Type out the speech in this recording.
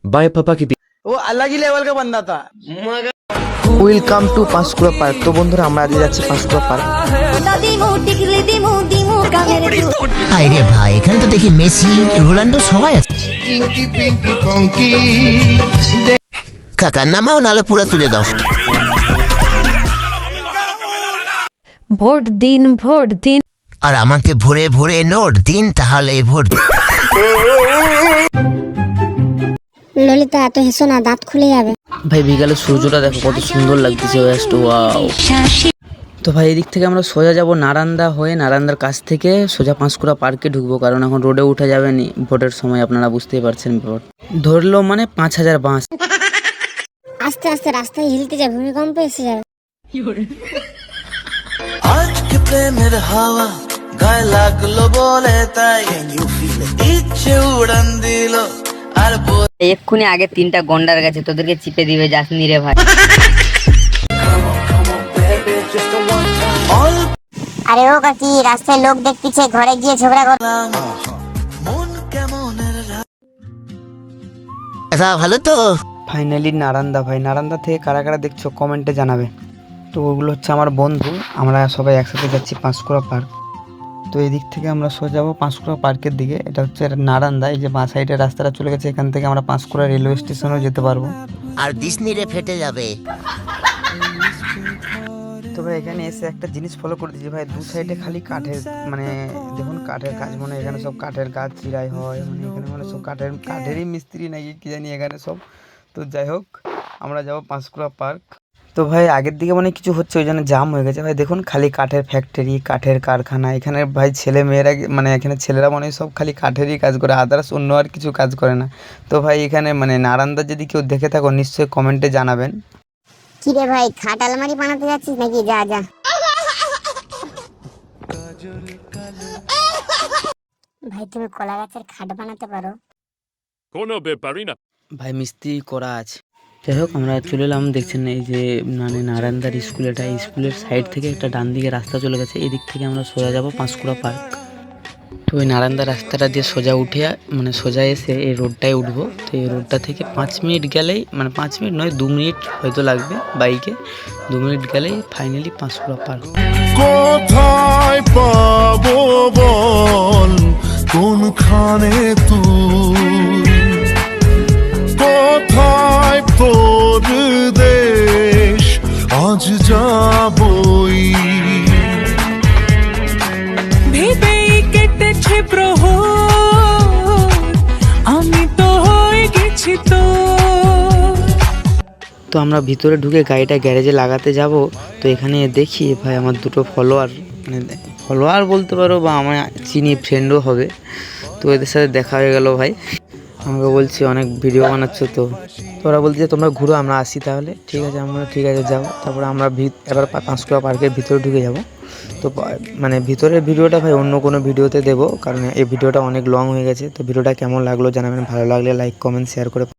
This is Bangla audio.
बाय पापा की वो अलग ही लेवल का बंदा था। Welcome to Panskura park. তো বন্ধুরা আমরা আজ যাচ্ছি পাঁশকুড়া পার্ক। আরে ভাই এখানে তো দেখি মেসি রোনাল্ডো সবাই আছে। কাকা নামাও নালে পুরো তুলে দাও। ভোট দিন আর আমাকে ভোরে ভোরে নোট দিন, তাহলে ভোট। ললিতা এত হেসো না, দাঁত খুলে যাবে। ভাই বিকালে সূর্যটা দেখো কত সুন্দর লাগতেছে, ওয়াও। তো ভাই এদিক থেকে আমরা সোজা যাব নারান্দা হয়ে, নারান্দার কাছ থেকে সোজা পাঁশকুড়া পার্কে ঢুকবো, কারণ এখন রোডে উঠা যাবে নি ভোটের সময়, আপনারা বুঝতেই পারছেন ব্যাপার। ধরলো মানে 5000 বাঁশ। আস্তে আস্তে রাস্তায় হিলতে যাবে, ভূমিকম্প এসে যাবে। আজকে প্রেমের হাওয়া গায়ে লাগলো বলে তাই ইচ্ছে উড়ান দিল আর এক্ষুনি আগে 3টা গন্ডার গেছে, তোদেরকে চিপে দিবে, যাসনি রে ভাই। আরে ও কাকি, রাস্তায় লোক দেখতেছে, ঘরে গিয়ে ঝগড়া কর। মন কেমনের এটা ভালো তো। ফাইনালি নারান্দা। ভাই নারান্দা থেকে কারা কারা দেখছো কমেন্টে জানাবে। তো ওগুলো হচ্ছে আমার বন্ধু, আমরা সবাই একসাথে যাচ্ছি পাঁশকুড়া পার্ক। তো এই দিক থেকে আমরা সোজা যাবো পাঁশকুড়া পার্কের দিকে। এটা হচ্ছে নারান্দা, এই যে বাঁ সাইডে রাস্তাটা চলে গেছে, এখান থেকে আমরা পাঁশকুড়া রেলওয়ে স্টেশনেও যেতে পারবো। আর ডিসনিরে ফেটে যাবে। তো ভাই এখানে এসে একটা জিনিস ফলো করে দিয়েছি ভাই, দু সাইডে খালি কাঠের, মানে দেখুন কাঠের কাজ, মানে এখানে সব কাঠের কাজ চিরাই হয়, মানে এখানে মানে সব কাঠেরই মিস্ত্রি নাকি কি জানি এখানে সব। তো যাই হোক আমরা যাবো পাঁশকুড়া পার্ক। তো ভাই আগের দিকে মানে কিছু হচ্ছে, ওই জন্য জাম হয়ে গেছে ভাই। দেখুন খালি কাঠের ফ্যাক্টরি, কাঠের কারখানা, এখানে ভাই ছেলে মেয়েরা, মানে এখানে ছেলেরা মানে সব খালি কাঠেরই কাজ করে, আদার্স অন্য আর কিছু কাজ করে না। তো ভাই এখানে মানে নারান্দা যদি কেউ দেখে থাকো নিশ্চয়ই কমেন্টে জানাবেন। কি রে ভাই, খাট আলমারি বানাতে যাচ্ছিস নাকি? যা যা। ভাই তুমি কলা গাছের খাট বানাতে পারো? কোনো ব্যাপারই না ভাই মিস্ত্রি করা আছে। যাই হোক আমরা চলে এলাম, দেখছেন এই যে মানে নারান্দার স্কুল, এটা স্কুলের সাইড থেকে একটা ডান দিকে রাস্তা চলে গেছে, এই দিক থেকে আমরা সোজা যাব পাঁশকুড়া পার্ক। তো ওই নারান্দা রাস্তাটা দিয়ে সোজা উঠে, মানে সোজা এসে এই রোডটায় উঠবো। তো এই রোডটা থেকে 5 মিনিট গেলেই, মানে 5 মিনিট নয় 2 মিনিট হয়তো লাগবে বাইকে, 2 মিনিট গেলেই ফাইনালি পাঁশকুড়া পার্ক। কোথায় পাবো বল, কোনখানে তুই, কোথায় তোর দেশ, আজ যাবই ভেবেই কেটেছে প্রহর, আমি তো হয়ে গেছি তো। তো আমরা ভিতরে ঢুকে গাড়িটা গ্যারেজে লাগাতে যাব। তো এখানে দেখি ভাই আমার দুটো ফলোয়ার, মানে ফলোয়ার বলতে পারো বা আমার চিনি ফ্রেন্ডও হবে। তো এদের সাথে দেখা হয়ে গেল ভাই, আমাকে বলছি অনেক ভিডিও বানাচ্ছ, তো ওরা বলছে যে তোমরা ঘুরো আমরা আসি তাহলে। ঠিক আছে, আমরা ঠিক আছে যাও। তারপরে আমরা এবার পাঁশকুড়া পার্কের ভিতরে ঢুকে যাব। তো মানে ভিতরের ভিডিওটা ভাই অন্য কোনো ভিডিওতে দেবো, কারণ এই ভিডিওটা অনেক লং হয়ে গেছে। তো ভিডিওটা কেমন লাগলো জানাবেন, ভালো লাগলে লাইক কমেন্ট শেয়ার করে